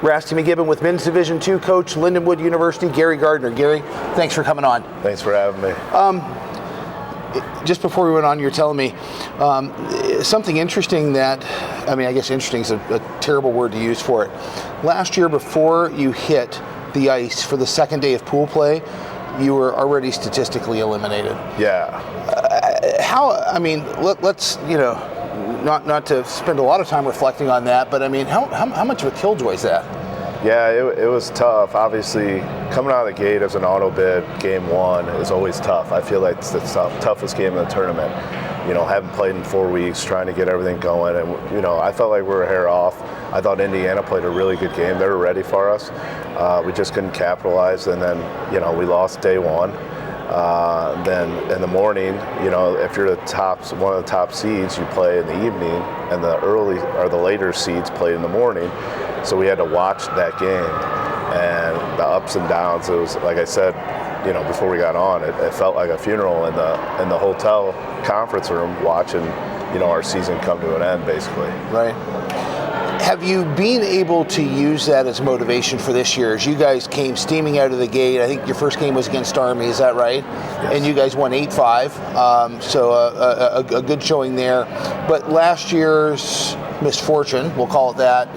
Rasty McGibbon with Men's Division II coach, Lindenwood University, Gary Gardner. Gary, thanks for coming on. Thanks for having me. Just before we went on, you're telling me something interesting that, I guess interesting is a terrible word to use for it. Last year, before you hit the ice for the second day of pool play, you were already statistically eliminated. Yeah. Let's, not to spend a lot of time reflecting on that, but how much of a killjoy is that? Yeah, it was tough. Obviously, coming out of the gate as an auto bid, game one is always tough. I feel like it's the toughest game in the tournament. Haven't played in 4 weeks, trying to get everything going, and I felt like we were a hair off. I thought Indiana played a really good game. They were ready for us. We just couldn't capitalize, and then we lost day one. Then in the morning, if you're one of the top seeds, you play in the evening, and the later seeds play in the morning. So we had to watch that game, and the ups and downs. It was, like I said, before we got on, it felt like a funeral in the hotel conference room, watching our season come to an end, basically. Right. Have you been able to use that as motivation for this year? As you guys came steaming out of the gate, I think your first game was against Army, is that right? Yes. And you guys won 8-5, so a good showing there. But last year's misfortune, we'll call it that,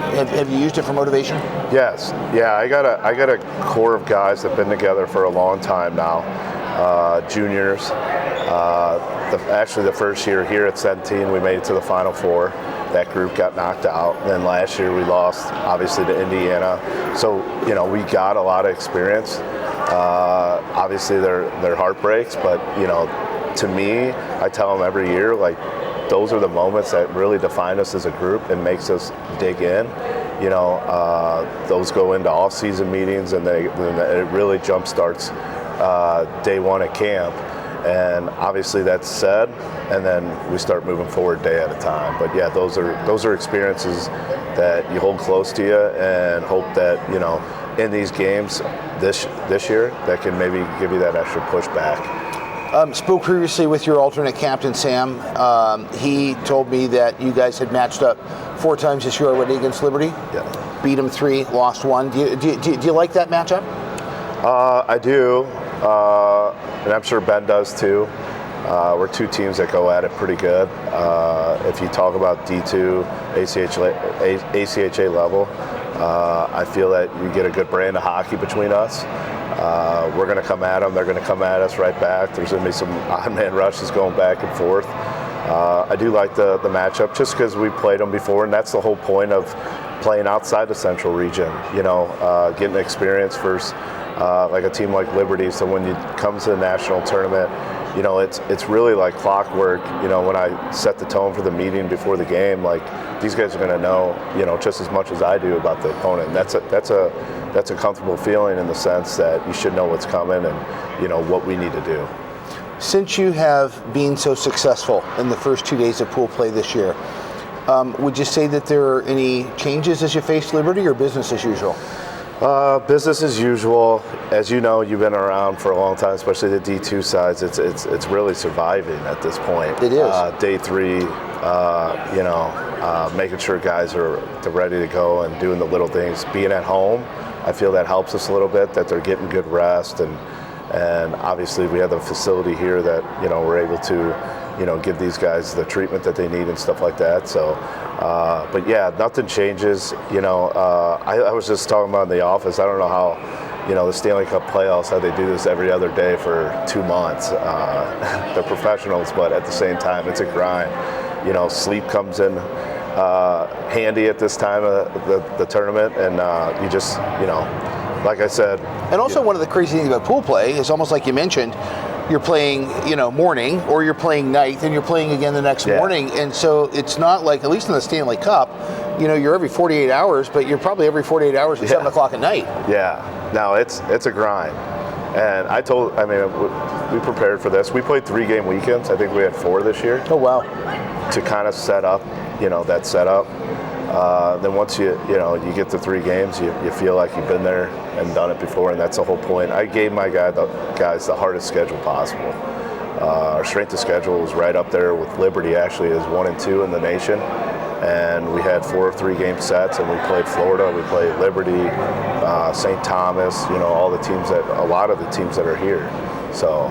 have you used it for motivation? Yes. Yeah, I got a core of guys that have been together for a long time now. Juniors. Actually, the first year here at 17, we made it to the Final Four. That group got knocked out. And then last year we lost, obviously, to Indiana. So, we got a lot of experience. Obviously, they're heartbreaks, but, to me, I tell them every year, like, those are the moments that really define us as a group and makes us dig in. Those go into off-season meetings, and it really jumpstarts day one at camp. And obviously that's said, and then we start moving forward day at a time. But yeah, those are experiences that you hold close to you, and hope that in these games this year that can maybe give you that extra pushback. Spoke previously with your alternate captain, Sam. He told me that you guys had matched up 4 times this year already against Liberty. Yeah. Beat them 3, lost 1. Do you like that matchup? I do. And I'm sure Ben does too. We're 2 teams that go at it pretty good. If you talk about D2, ACHA level, I feel that you get a good brand of hockey between us. We're going to come at them. They're going to come at us right back. There's going to be some odd man rushes going back and forth. I do like the matchup just because we played them before, and that's the whole point of playing outside the Central region. Getting experience first. Like a team like Liberty, so when you come to the national tournament, it's really like clockwork. When I set the tone for the meeting before the game, like, these guys are going to know, just as much as I do about the opponent. That's a comfortable feeling in the sense that you should know what's coming and what we need to do. Since you have been so successful in the first 2 days of pool play this year, would you say that there are any changes as you face Liberty, or business as usual? Business as usual. As you know, you've been around for a long time, especially the D2 sides. It's really surviving at this point. It is. Day 3, making sure guys are ready to go and doing the little things. Being at home, I feel that helps us a little bit, that they're getting good rest, and obviously we have the facility here that we're able to give these guys the treatment that they need and stuff like that. So, but yeah, nothing changes. I was just talking about in the office, I don't know how, the Stanley Cup playoffs, how they do this every other day for 2 months. They're professionals, but at the same time, it's a grind. Sleep comes in handy at this time of the tournament, and you just, like I said. And also, one of the crazy things about pool play is, almost like you mentioned, you're playing, morning, or you're playing night, then you're playing again the next morning. And so it's not like, at least in the Stanley Cup, you're every 48 hours, but you're probably every 48 hours at 7 o'clock at night. Yeah, no, it's a grind. And we prepared for this. We played 3-game weekends. I think we had 4 this year. Oh, wow. To kind of set up, that setup. Then once you get to 3 games, you feel like you've been there and done it before, and that's the whole point. I gave my guys the hardest schedule possible. Our strength of schedule was right up there with Liberty, actually, as 1 and 2 in the nation. and we had 4 3-game sets, and we played Florida, we played Liberty, St. Thomas, a lot of the teams that are here. So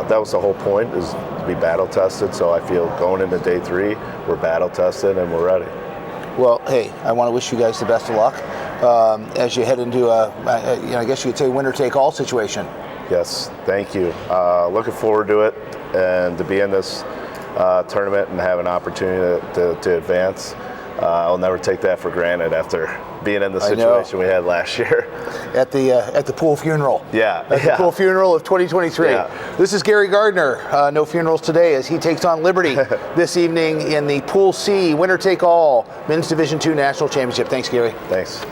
that was the whole point, is to be battle tested. So I feel going into day 3, we're battle tested and we're ready. Well, hey, I want to wish you guys the best of luck as you head into I guess you could say winner take all situation. Yes, thank you. Looking forward to it, and to be in this tournament and have an opportunity to advance. I'll never take that for granted after being in the situation we had last year. At the pool funeral. Yeah. The pool funeral of 2023. Yeah. This is Gary Gardner. No funerals today as he takes on Liberty this evening in the Pool C winner take all Men's Division II National Championship. Thanks, Gary. Thanks.